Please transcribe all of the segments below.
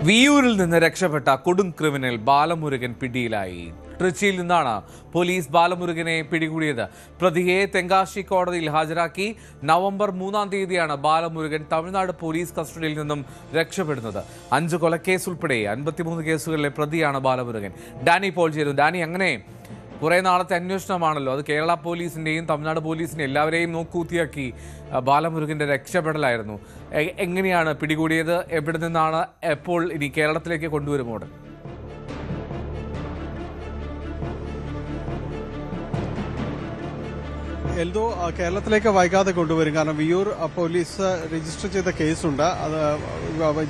വിയ്യൂരിൽ നിന്ന് രക്ഷപ്പെട്ട കൊടും ക്രിമിനൽ ബാലമുരുകൻ പിടിയിലായി. ട്രിച്ചിയിൽ നിന്നാണ് പോലീസ് ബാലമുരുകനെ പിടികൂടിയത്. പ്രതിയെ തെങ്കാശി കോടതിയിൽ ഹാജരാക്കി. നവംബർ 3-ാം തീയതിയാണ് ബാലമുരുകൻ തമിഴ്നാട് പോലീസ് കസ്റ്റഡിയിൽ നിന്നും രക്ഷപ്പെടുന്നത്. 5 കൊലക്കേസ് ഉൾപ്പെടെ 53 കേസുകളിലെ പ്രതിയാണ് ബാലമുരുകൻ. ഡാനി പോൾ ചേരും. ഡാനി, അങ്ങനെ കുറേ നാളത്തെ അന്വേഷണമാണല്ലോ, അത് കേരള പോലീസിൻ്റെയും തമിഴ്നാട് പോലീസിൻ്റെയും എല്ലാവരെയും നോക്കൂത്തിയാക്കി ബാലമുരുകൻ്റെ രക്ഷപ്പെടലായിരുന്നു. എങ്ങനെയാണ് പിടികൂടിയത്? എവിടെ നിന്നാണ് എപ്പോൾ ഇനി കേരളത്തിലേക്ക് കൊണ്ടുവരുമോ? എൽദോ കേരളത്തിലേക്ക് വൈകാതെ കൊണ്ടുവരും. കാരണം വിയ്യൂർ പോലീസ് രജിസ്റ്റർ ചെയ്ത കേസുണ്ട്. അത്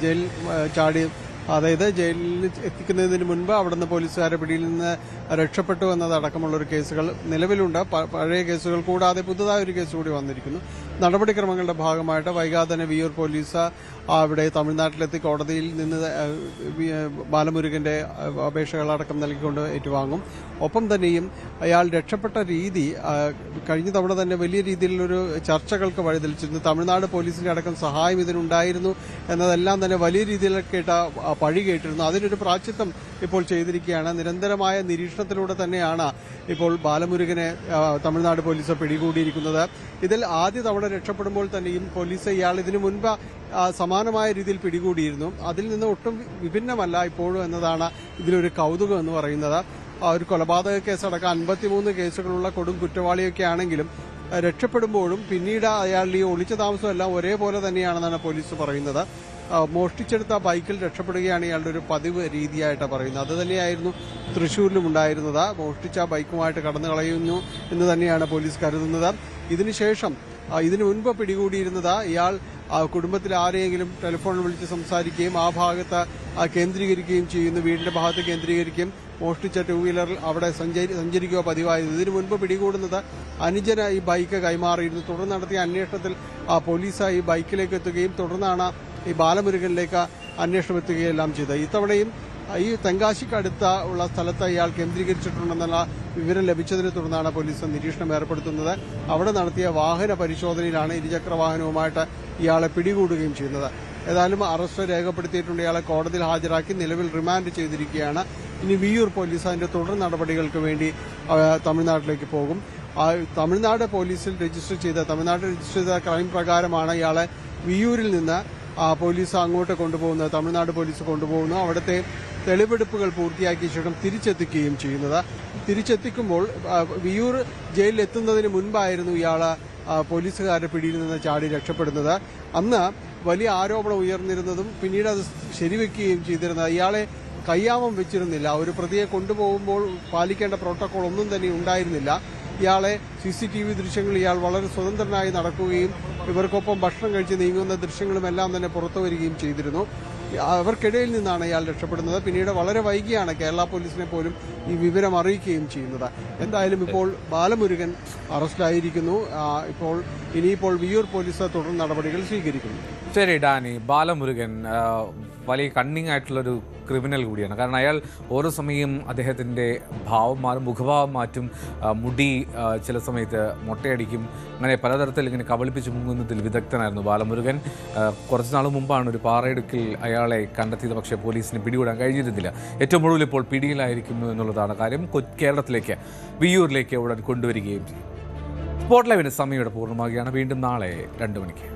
ജയിൽ ചാടി, അതായത് ജയിലിൽ എത്തിക്കുന്നതിന് മുൻപ് അവിടുന്ന് പോലീസുകാരെ പിടിയിൽ നിന്ന് രക്ഷപ്പെട്ടു എന്നതടക്കമുള്ളൊരു കേസുകൾ നിലവിലുണ്ട്. പഴയ കേസുകൾ കൂടാതെ പുതുതായ ഒരു കേസ് കൂടി വന്നിരിക്കുന്നു. നടപടിക്രമങ്ങളുടെ ഭാഗമായിട്ട് വൈകാതെ തന്നെ വിയ്യൂർ പോലീസ് അവിടെ തമിഴ്നാട്ടിലെത്തി കോടതിയിൽ നിന്ന് ബാലമുരുകന്റെ അപേക്ഷകളടക്കം നൽകിക്കൊണ്ട് ഏറ്റുവാങ്ങും. ഒപ്പം തന്നെയും അയാൾ രക്ഷപ്പെട്ട രീതി കഴിഞ്ഞ തവണ തന്നെ വലിയ രീതിയിലൊരു ചർച്ചകൾക്ക് വഴിതെളിച്ചിരുന്നു. തമിഴ്നാട് പോലീസിന്റെ അടക്കം സഹായം ഇതിനുണ്ടായിരുന്നു എന്നതെല്ലാം തന്നെ വലിയ രീതിയിൽ പഴി കേട്ടിരുന്നു. അതിനൊരു പ്രായശ്ചിത്തം ഇപ്പോൾ ചെയ്തിരിക്കുകയാണ്. നിരന്തരമായ നിരീക്ഷണത്തിലൂടെ തന്നെയാണ് ഇപ്പോൾ ബാലമുരുകനെ തമിഴ്നാട് പോലീസ് പിടികൂടിയിരിക്കുന്നത്. ഇതിൽ ആദ്യ തവണ രക്ഷപ്പെടുമ്പോൾ തന്നെയും പോലീസ് ഇയാൾ ഇതിനു മുൻപ് സമാനമായ രീതിയിൽ പിടികൂടിയിരുന്നു. അതിൽ നിന്ന് ഒട്ടും വിഭിന്നമല്ല ഇപ്പോഴും എന്നതാണ് ഇതിലൊരു കൗതുകം എന്ന് പറയുന്നത്. ഒരു കൊലപാതക കേസടക്കം 53 കേസുകളുള്ള കൊടും കുറ്റവാളിയൊക്കെ ആണെങ്കിലും രക്ഷപ്പെടുമ്പോഴും പിന്നീട് അയാളുടെ ഈ ഒളിച്ച താമസമെല്ലാം ഒരേപോലെ തന്നെയാണെന്നാണ് പോലീസ് പറയുന്നത്. മോഷ്ടിച്ചെടുത്ത ബൈക്കിൽ രക്ഷപ്പെടുകയാണ് ഇയാളുടെ ഒരു പതിവ് രീതിയായിട്ട് പറയുന്നത്. അത് തന്നെയായിരുന്നു തൃശ്ശൂരിലും ഉണ്ടായിരുന്നത്. മോഷ്ടിച്ച ബൈക്കുമായിട്ട് കടന്നു കളയുന്നു എന്ന് തന്നെയാണ് പോലീസ് കരുതുന്നത്. ഇതിനുശേഷം ഇതിനു മുൻപ് പിടികൂടിയിരുന്നത് ഇയാൾ കുടുംബത്തിൽ ആരെയെങ്കിലും ടെലിഫോണിൽ വിളിച്ച് സംസാരിക്കുകയും ആ ഭാഗത്ത് കേന്ദ്രീകരിക്കുകയും ചെയ്യുന്നു. വീടിന്റെ ഭാഗത്ത് കേന്ദ്രീകരിക്കുകയും മോഷ്ടിച്ച 2 വീലറിൽ അവിടെ സഞ്ചരിക്കുക പതിവായിരുന്നു. ഇതിനു മുൻപ് പിടികൂടുന്നത് അനുജന് ഈ ബൈക്ക് കൈമാറിയിരുന്നു. തുടർന്ന് നടത്തിയ അന്വേഷണത്തിൽ പോലീസ് ഈ ബൈക്കിലേക്ക് എത്തുകയും തുടർന്നാണ് ഈ ബാലമുരുകനിലേക്ക് അന്വേഷണം എത്തുകയെല്ലാം ചെയ്തത്. ഇത്തവണയും ഈ തെങ്കാശിക്ക് അടുത്ത ഉള്ള സ്ഥലത്ത് ഇയാൾ കേന്ദ്രീകരിച്ചിട്ടുണ്ടെന്നുള്ള വിവരം ലഭിച്ചതിനെ തുടർന്നാണ് പോലീസ് നിരീക്ഷണം ഏർപ്പെടുത്തുന്നത്. അവിടെ നടത്തിയ വാഹന പരിശോധനയിലാണ് ഇരുചക്ര വാഹനവുമായിട്ട് ഇയാളെ പിടികൂടുകയും ചെയ്യുന്നത്. ഏതായാലും അറസ്റ്റ് രേഖപ്പെടുത്തിയിട്ടുണ്ട്. ഇയാളെ കോടതിയിൽ ഹാജരാക്കി നിലവിൽ റിമാൻഡ് ചെയ്തിരിക്കുകയാണ്. ഇനി വിയ്യൂർ പോലീസ് അതിന്റെ തുടർ നടപടികൾക്ക് വേണ്ടി തമിഴ്നാട്ടിലേക്ക് പോകും. തമിഴ്നാട് രജിസ്റ്റർ ചെയ്ത ക്രൈം പ്രകാരമാണ് ഇയാളെ വിയ്യൂരിൽ നിന്ന് പോലീസ് അങ്ങോട്ട് കൊണ്ടുപോകുന്നത്. തമിഴ്നാട് പോലീസ് കൊണ്ടുപോകുന്നു. അവിടുത്തെ തെളിവെടുപ്പുകൾ പൂർത്തിയാക്കിയ ശേഷം തിരിച്ചെത്തിക്കുകയും ചെയ്യുന്നത്. തിരിച്ചെത്തിക്കുമ്പോൾ വിയ്യൂർ ജയിലിൽ എത്തുന്നതിന് മുൻപായിരുന്നു ഇയാൾ പോലീസുകാരുടെ പിടിയിൽ നിന്ന് ചാടി രക്ഷപ്പെടുന്നത്. അന്ന് വലിയ ആരോപണം ഉയർന്നിരുന്നതും പിന്നീട് അത് ശരിവെക്കുകയും ചെയ്തിരുന്നത് ഇയാളെ കയ്യാമം വെച്ചിരുന്നില്ല. ഒരു പ്രതിയെ കൊണ്ടുപോകുമ്പോൾ പാലിക്കേണ്ട പ്രോട്ടോകോൾ ഒന്നും തന്നെ ഉണ്ടായിരുന്നില്ല. ഇയാളെ CCTV ദൃശ്യങ്ങൾ ഇയാൾ വളരെ സ്വതന്ത്രനായി നടക്കുകയും ഇവർക്കൊപ്പം ഭക്ഷണം കഴിച്ച് നീങ്ങുന്ന ദൃശ്യങ്ങളുമെല്ലാം തന്നെ പുറത്തു വരികയും ചെയ്തിരുന്നു. അവർക്കിടയിൽ നിന്നാണ് ഇയാൾ രക്ഷപ്പെടുന്നത്. പിന്നീട് വളരെ വൈകിയാണ് കേരള പോലീസിനെ പോലും ഈ വിവരം അറിയിക്കുകയും ചെയ്യുന്നത്. എന്തായാലും ഇപ്പോൾ ബാലമുരുകൻ അറസ്റ്റിലായിരിക്കുന്നു. ഇനിയിപ്പോൾ വിയ്യൂർ പോലീസ് തുടർ നടപടികൾ സ്വീകരിക്കുന്നു. ശരി ഡാനി, ബാലമുരുകൻ വലിയ കണ്ണിങ് ആയിട്ടുള്ളൊരു ക്രിമിനൽ കൂടിയാണ്. കാരണം അയാൾ ഓരോ സമയം അദ്ദേഹത്തിൻ്റെ ഭാവം മാറും, മുഖഭാവം മാറ്റും, മുടി ചില സമയത്ത് മൊട്ടയടിക്കും, അങ്ങനെ പലതരത്തിൽ ഇങ്ങനെ കബളിപ്പിച്ച് മുങ്ങുന്നതിൽ വിദഗ്ധനായിരുന്നു ബാലമുരുകൻ. കുറച്ച് നാൾ മുമ്പാണ് ഒരു പാറയിടുക്കിൽ അയാളെ കണ്ടെത്തിയത്. പക്ഷേ പോലീസിന് പിടികൂടാൻ കഴിഞ്ഞിരുന്നില്ല. ഏറ്റവും ഒടുവിൽ ഇപ്പോൾ പിടിയിലായിരിക്കുന്നു എന്നുള്ളതാണ് കാര്യം. കേരളത്തിലേക്ക് വിയ്യൂരിലേക്ക് ഉടൻ കൊണ്ടുവരികയും ചെയ്യും. സ്പോട്ട് ലൈവിൻ്റെ സമയം ഇവിടെ പൂർണ്ണമാകുകയാണ്. വീണ്ടും നാളെ 2 മണിക്ക്.